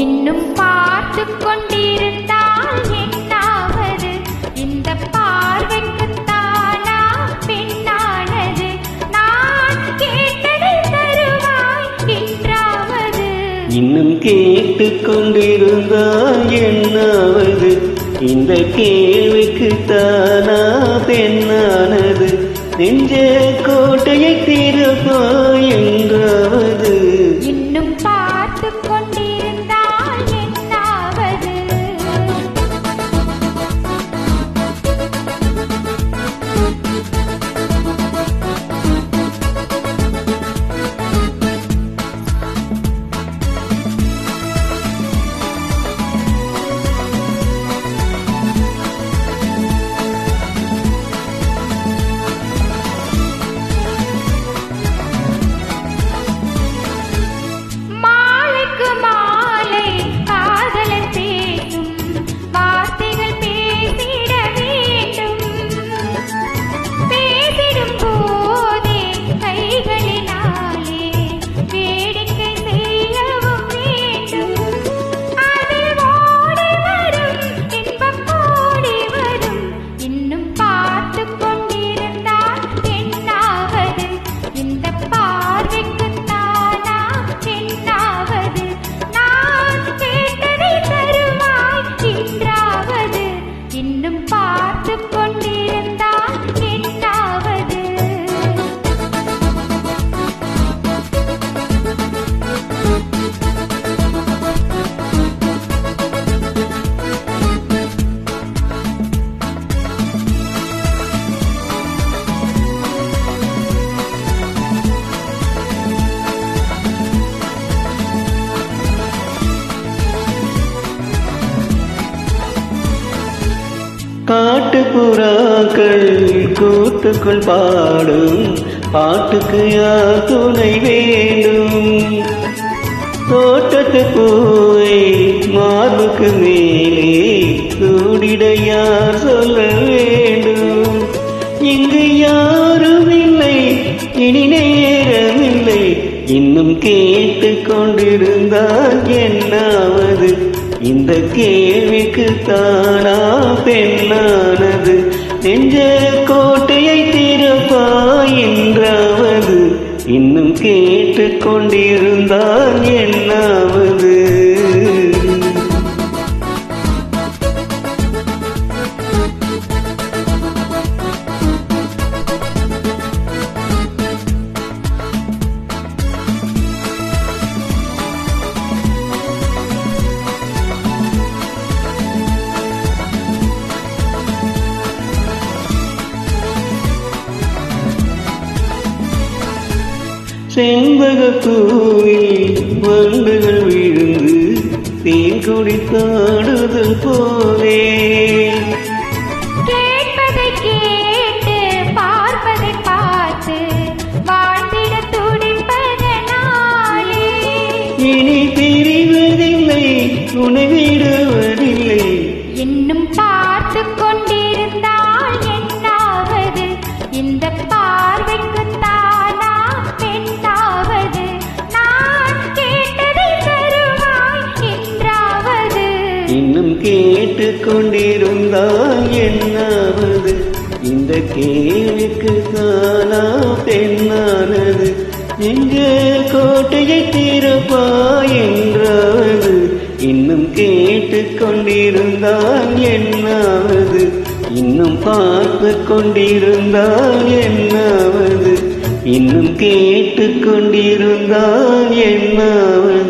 இன்னும் பார்த்து கொண்டிருந்தால் என்னாவது? இந்த பார்வைக்குத்தானா பெண்ணானது? நான் கேட்டதை தருவாய் என்றாவது? இன்னும் கேட்டு கொண்டிருந்தால் என்னாவது? இந்த கேள்விக்குத்தானா பெண்ணானது? நெஞ்ச கோட்டையை திறப்பாய் என்றாவது? இன்னும் பார்த்து கொண்டிருந்தால் என்னாவது? இன்னும் பார்த்து கொண்டிருந்தால் என்னாவது? காட்டுப்புறாக்கள் கூட்டுக்குள் பாடும் பாட்டுக்கு யார் துணை வேண்டும்? தோட்டத்து பூவை மார்புக்கு மேலே சூடிட யார் சொல்ல வேண்டும்? இங்கு யாரும் இல்லை, இனி நேரமில்லை. இன்னும் கேட்டு கொண்டிருந்தால் என்னாவது? இந்த கேள்விக்கு தானா பெண்ணானது? நெஞ்ச கோட்டையை திறப்பாய் என்றாவது? இன்னும் கேட்டு கொண்டிருந்தால் என்னாவது? செண்பகப்பூவில் வண்டுகள் விழுந்து தேன் குடித்தாடுதல் போலே கேட்பதை கேட்டு பார்ப்பதை பார்த்து வாழ்ந்திட துடிப்பதனாலே இனி பிரிவதில்லை, உன்னை விடுவதில்லை. இன்னும் பார்த்து கொண்டிருந்தால் என்னாவது? இந்த பார்வைக்கு தானா பெண்ணாவது? நான் கேட்டதை தருவாய் என்றாவது? இன்னும் கேட்டு கொண்டிருந்தால் என்னாவது? இந்த கேள்விக்கு தானா பெண்ணானது? எங்க கோட்டையை திறப்பாய் என்றாவது? இன்னும் கேட்டு கொண்டிருந்தால் என்னாவது? இன்னும் பார்த்து கொண்டிருந்தால் என்னாவது? இன்னும் கேட்டு கொண்டிருந்தால் என்னாவது?